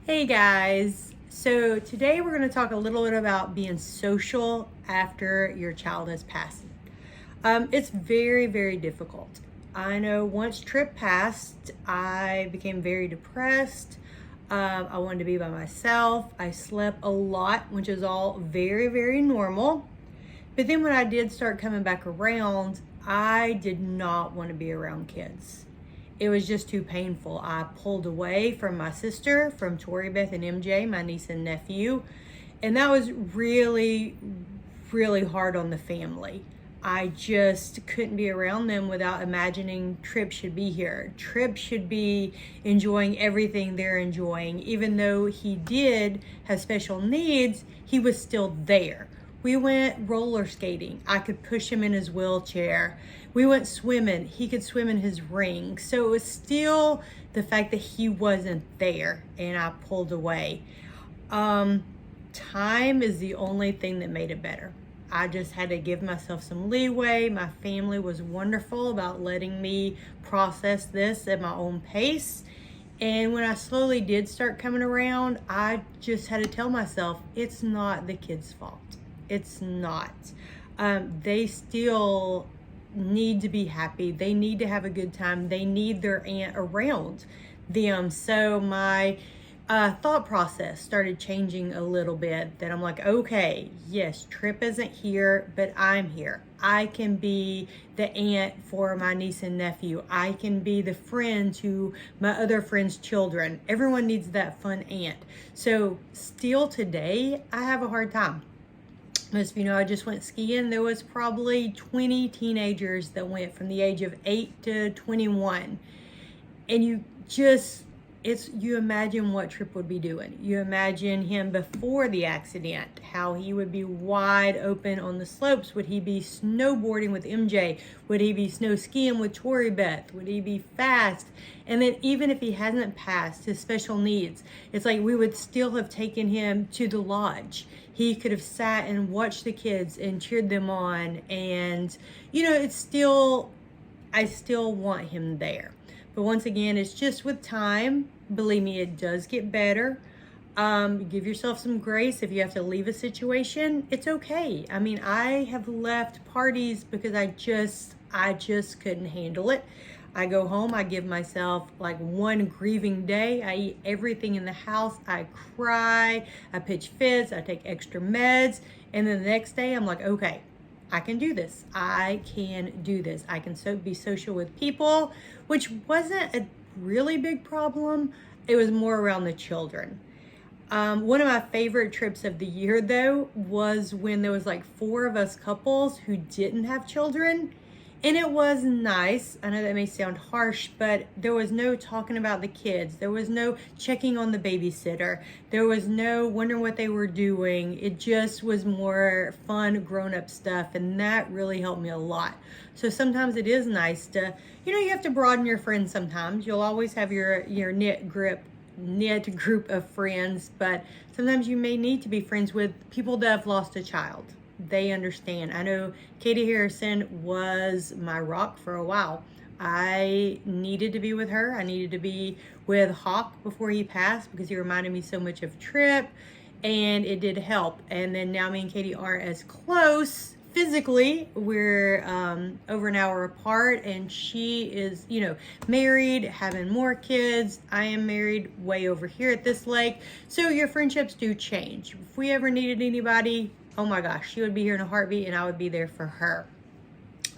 Hey guys, so today we're going to talk a little bit about being social after your child has passed. It's very, very difficult. I know once Trip passed, I became very depressed. I wanted to be by myself. I slept a lot, which is all very, very normal. But then when I did start coming back around, I did not want to be around kids. It was just too painful. I pulled away from my sister, from Tori Beth and MJ, my niece and nephew. And that was really, really hard on the family. I just couldn't be around them without imagining Trip should be here. Trip should be enjoying everything they're enjoying. Even though he did have special needs, he was still there. We went roller skating. I could push him in his wheelchair. We went swimming. He could swim in his ring. So it was still the fact that he wasn't there and I pulled away. Time is the only thing that made it better. I just had to give myself some leeway. My family was wonderful about letting me process this at my own pace. And when I slowly did start coming around, I just had to tell myself, it's not the kids' fault. It's not. They still need to be happy. They need to have a good time. They need their aunt around them. So my thought process started changing a little bit, that I'm like, okay, yes, Trip isn't here, but I'm here. I can be the aunt for my niece and nephew. I can be the friend to my other friends' children. Everyone needs that fun aunt. So still today, I have a hard time. Most of you know, I just went skiing. There was probably 20 teenagers that went from the age of 8 to 21. And you imagine what Trip would be doing. You imagine him before the accident, how he would be wide open on the slopes. Would he be snowboarding with MJ? Would he be snow skiing with Tori Beth? Would he be fast? And then even if he hasn't passed his special needs, it's like we would still have taken him to the lodge. He could have sat and watched the kids and cheered them on. And, I still want him there. But once again, it's just with time. Believe me, it does get better. Give yourself some grace. If you have to leave a situation, it's okay. I mean, I have left parties because I just couldn't handle it. I go home, I give myself like one grieving day. I eat everything in the house. I cry, I pitch fits, I take extra meds. And then the next day I'm like, okay, I can do this. I can do this. I can be social with people, which wasn't a really big problem. It was more around the children. One of my favorite trips of the year, though, was when there was like 4 of us couples who didn't have children. And it was nice. I know that may sound harsh, but there was no talking about the kids. There was no checking on the babysitter. There was no wondering what they were doing. It just was more fun, grown-up stuff, and that really helped me a lot. So sometimes it is nice to, you have to broaden your friends sometimes. You'll always have your knit group of friends, but sometimes you may need to be friends with people that have lost a child. They understand. I know Katie Harrison was my rock for a while. I needed to be with her. I needed to be with Hawk before he passed because he reminded me so much of Trip, and it did help. And then now me and Katie aren't as close physically. We're over an hour apart, and she is, married, having more kids. I am married way over here at this lake. So your friendships do change. If we ever needed anybody, oh my gosh, she would be here in a heartbeat and I would be there for her.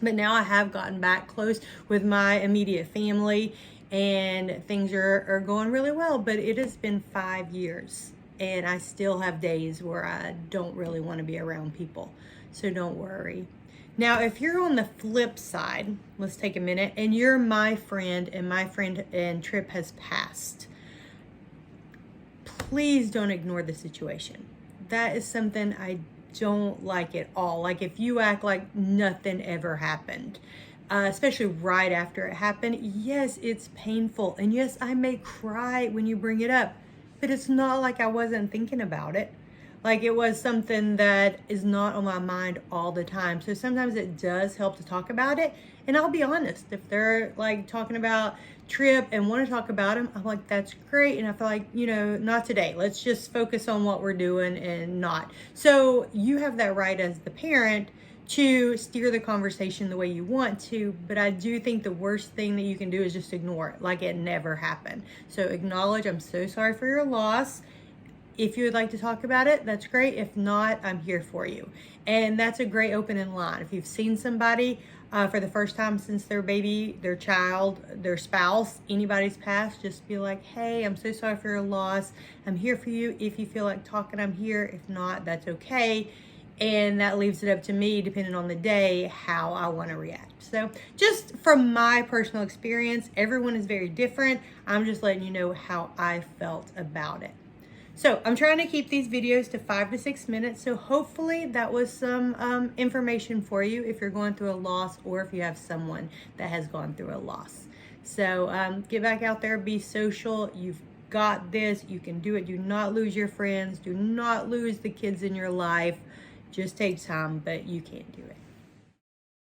But now I have gotten back close with my immediate family and things are going really well. But it has been 5 years and I still have days where I don't really want to be around people. So don't worry. Now, if you're on the flip side, let's take a minute, and you're my friend and Trip has passed, please don't ignore the situation. That is something I don't like at all. Like if you act like nothing ever happened, especially right after it happened, yes, it's painful. And yes, I may cry when you bring it up, but it's not like I wasn't thinking about it. Like, it was something that is not on my mind all the time. So sometimes it does help to talk about it. And I'll be honest, if they're like talking about Trip and want to talk about him, I'm like, that's great. And I feel like, not today. Let's just focus on what we're doing and not. So you have that right as the parent to steer the conversation the way you want to, but I do think the worst thing that you can do is just ignore it, like it never happened. So acknowledge, I'm so sorry for your loss. If you would like to talk about it, that's great. If not, I'm here for you. And that's a great opening line. If you've seen somebody for the first time since their baby, their child, their spouse, anybody's passed, just be like, hey, I'm so sorry for your loss. I'm here for you. If you feel like talking, I'm here. If not, that's okay. And that leaves it up to me, depending on the day, how I want to react. So just from my personal experience, everyone is very different. I'm just letting you know how I felt about it. So I'm trying to keep these videos to 5 to 6 minutes. So hopefully that was some information for you if you're going through a loss or if you have someone that has gone through a loss. So get back out there, be social. You've got this. You can do it. Do not lose your friends. Do not lose the kids in your life. Just take time, but you can do it.